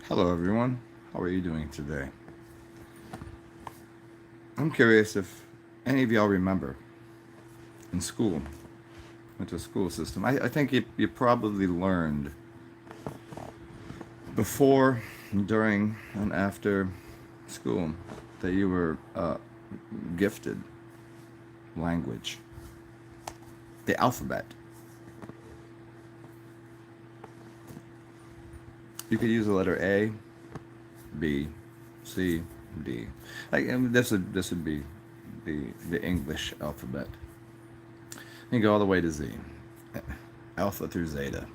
Hello, everyone. How are you doing today? I'm curious if any of y'all remember in school, went to a school system. I think you probably learned before, during, and after school that you were gifted language, the alphabet. You could use the letter A, B, C, D. This would be the English alphabet. You go all the way to Z, alpha through zeta,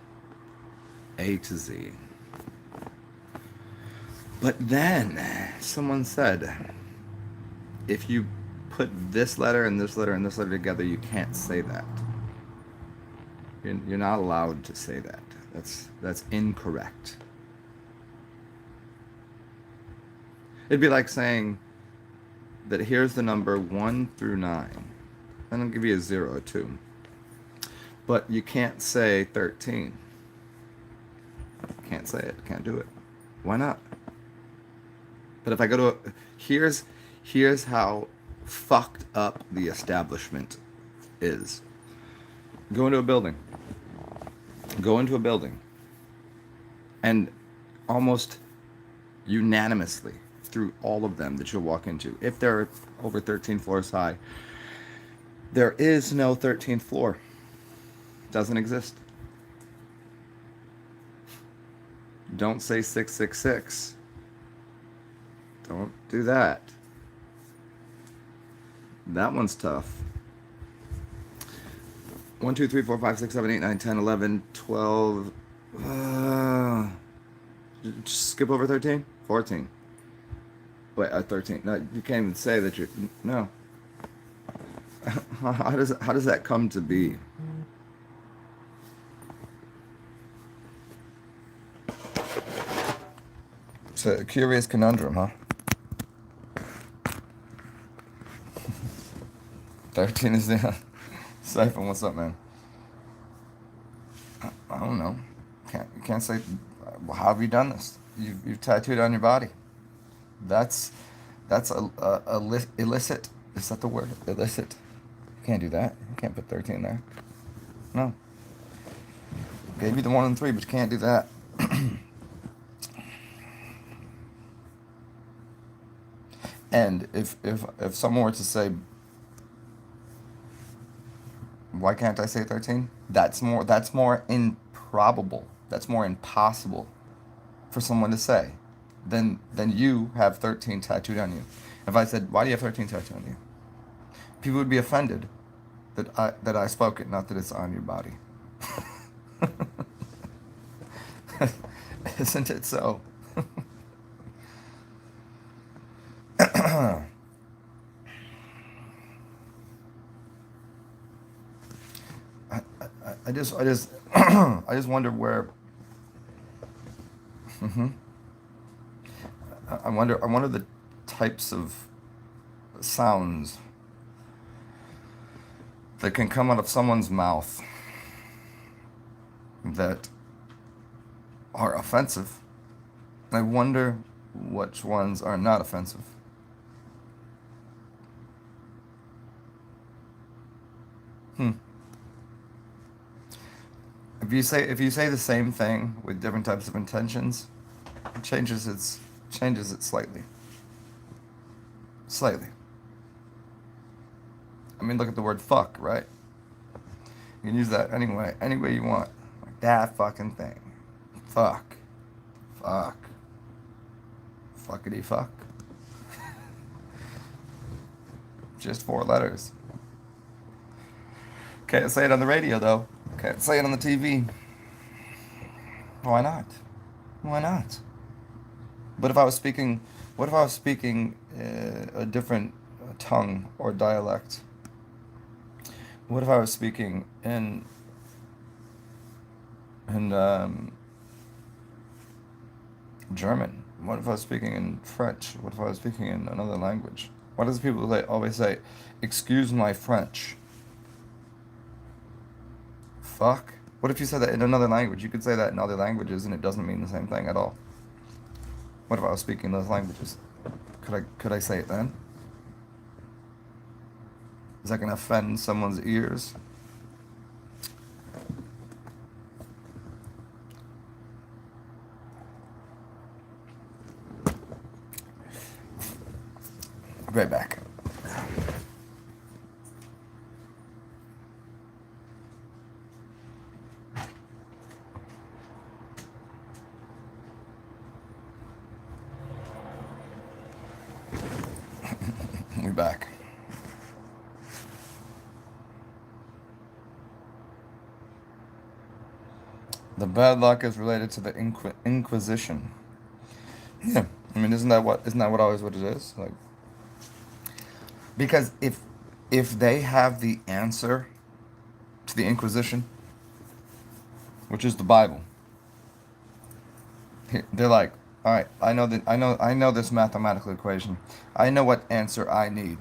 A to Z. But then someone said, if you put this letter and this letter and this letter together, you can't say that. You're not allowed to say that. That's incorrect. It'd be like saying that here's the number 1 through 9. And I'll give you a 0 or 2. But you can't say 13. Can't say it. Can't do it. Why not? But if I go to here's how fucked up the establishment is. Go into a building. Go into a building. And almost unanimously through all of them that you'll walk into, if they're over 13 floors high, there is no 13th floor. Doesn't exist. Don't say 666. Don't do that. That one's tough. 1, 2, 3, 4, 5, 6, 7, 8, 9, 10, 11, 12. Just skip over 13? 14. Wait, 13. No, you can't even say that you're. No. How does that come to be? It's a curious conundrum, huh? 13 is the Siphon. What's up, man? I don't know. You can't say. Well, how have you done this? You've tattooed on your body. That's illicit. Is that the word? Illicit. You can't do that. You can't put 13 there. No. Gave you the 1 and 3, but you can't do that. And if someone were to say, why can't I say 13? That's more improbable. That's more impossible for someone to say than you have 13 tattooed on you. If I said, why do you have 13 tattooed on you? People would be offended that I spoke it, not that it's on your body. Isn't it so? I just I just wonder where. I wonder the types of sounds that can come out of someone's mouth that are offensive. I wonder which ones are not offensive. If you say the same thing with different types of intentions, it changes it slightly. Slightly. I mean, look at the word fuck, right? You can use that any way you want. Like that fucking thing. Fuck. Fuck. Fuckity fuck. Just 4 letters. Can't say it on the radio though. Can't say it on the TV. Why not? Why not? But if I was speaking, what if I was speaking a different tongue or dialect? What if I was speaking in German? What if I was speaking in French? What if I was speaking in another language? Why does people always say, "Excuse my French"? Fuck. What if you said that in another language? You could say that in other languages and it doesn't mean the same thing at all. What if I was speaking those languages? Could I say it then? Is that going to offend someone's ears? Right back. We're back. The bad luck is related to the Inquisition. Yeah, I mean, isn't that always what it is? Like, because if they have the answer to the Inquisition, which is the Bible, they're like, all right, I know this mathematical equation. I know what answer I need,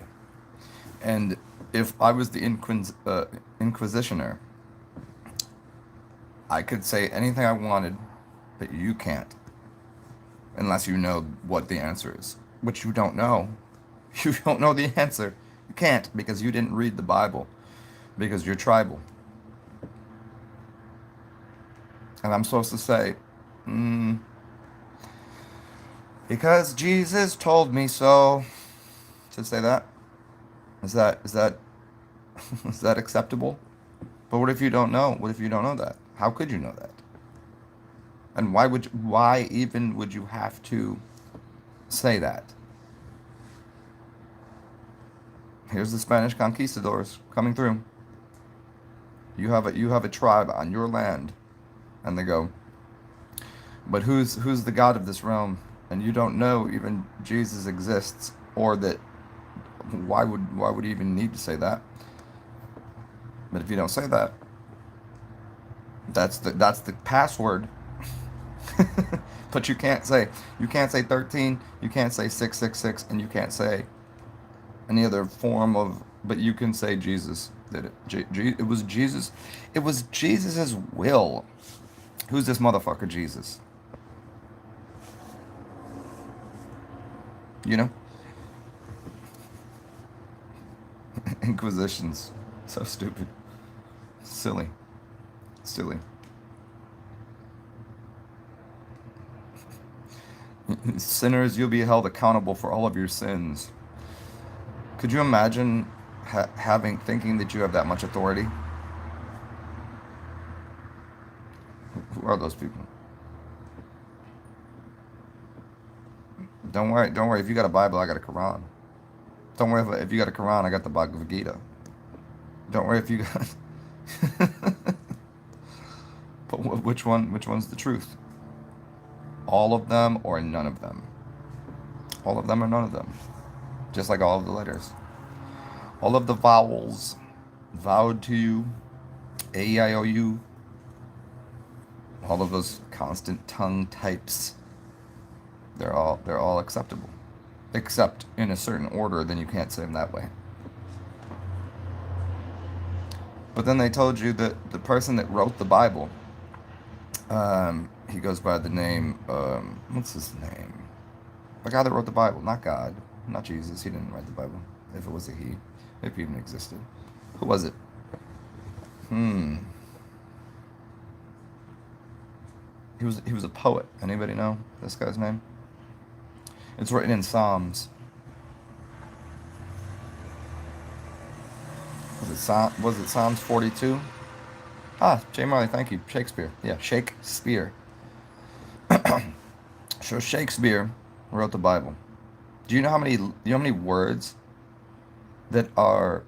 and if I was the Inquisitioner, I could say anything I wanted, but you can't, unless you know what the answer is, which you don't know. You don't know the answer. You can't because you didn't read the Bible, because you're tribal. And I'm supposed to say, because Jesus told me so. To say that? Is that is that acceptable? But what if you don't know? What if you don't know that? How could you know that? And why even would you have to say that? Here's the Spanish conquistadors coming through. You have a tribe on your land, and they go, but who's the God of this realm? And you don't know even Jesus exists, or that why would you even need to say that? But if you don't say that, that's the password. But you can't say 13, you can't say 666, and you can't say any other form of, but you can say Jesus did it. It was Jesus. It was Jesus's will. Who's this motherfucker Jesus? You know? Inquisitions. So stupid. Silly. Silly. Sinners, you'll be held accountable for all of your sins. Could you imagine thinking that you have that much authority? Who are those people? Don't worry. Don't worry. If you got a Bible, I got a Quran. Don't worry if you got a Quran, I got the Bhagavad Gita. Don't worry if you got. But which one? Which one's the truth? All of them or none of them? All of them or none of them? Just like all of the letters. All of the vowels vowed to you. A-E-I-O-U. All of those constant tongue types. They're all acceptable. Except in a certain order, then you can't say them that way. But then they told you that the person that wrote the Bible, he goes by the name, what's his name? The guy that wrote the Bible, not God, not Jesus. He didn't write the Bible. If it was a he, if he even existed. Who was it? He was a poet. Anybody know this guy's name? It's written in Psalms. Was it Psalms 42? Ah, Jay Marley, thank you. Shakespeare. Yeah, Shakespeare. So Shakespeare wrote the Bible. Do you know how many words that are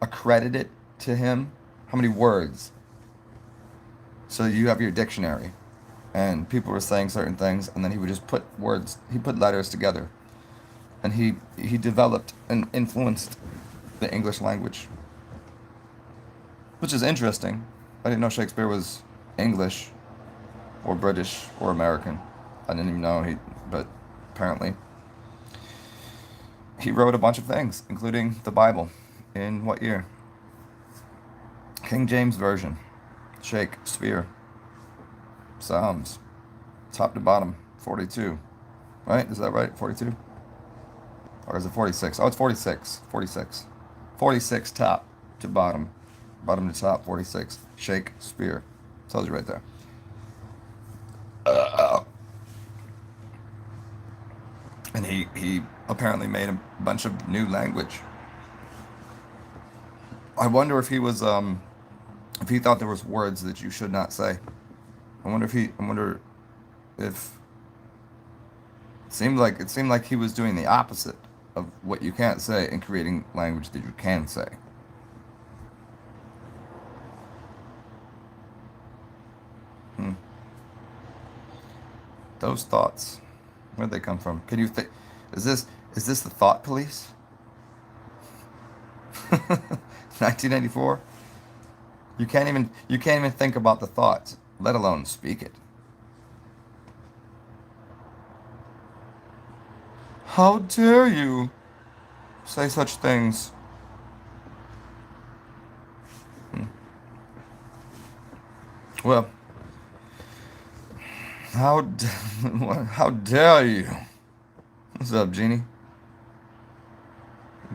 accredited to him? How many words? So you have your dictionary, and people were saying certain things, and then he would just put words. He put letters together, and he developed and influenced the English language, which is interesting. I didn't know Shakespeare was English or British or American. I didn't even know but apparently he wrote a bunch of things, including the Bible. In what year? King James Version. Shakespeare. Psalms. Top to bottom, 42. Right? Is that right? 42? Or is it 46? Oh, it's 46. 46. 46 top to bottom. Bottom to top, 46. Shakespeare. Tells you right there. And he apparently made a bunch of new language. I wonder if he thought there was words that you should not say. I wonder if it seemed like he was doing the opposite of what you can't say and creating language that you can say. Hmm. Those thoughts, where'd they come from? Can you think? Is this the thought police? 1994. You can't even think about the thoughts, let alone speak it. How dare you say such things? Hmm. Well, how d- how dare you? What's up, Jeannie?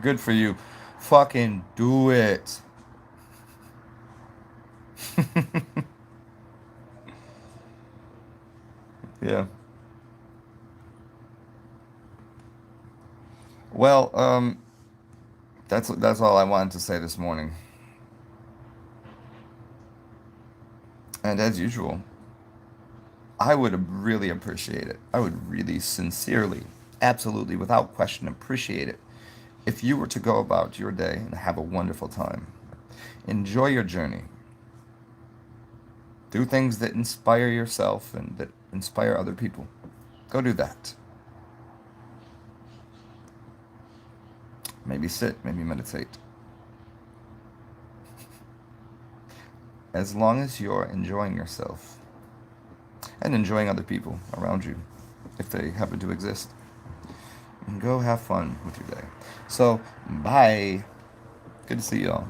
Good for you. Fucking do it. Yeah. Well, that's all I wanted to say this morning. And as usual, I would really appreciate it. I would really sincerely, absolutely, without question, appreciate it if you were to go about your day and have a wonderful time. Enjoy your journey. Do things that inspire yourself and that inspire other people. Go do that. Maybe sit, maybe meditate. As long as you're enjoying yourself and enjoying other people around you, if they happen to exist, go have fun with your day. So, bye. Good to see y'all.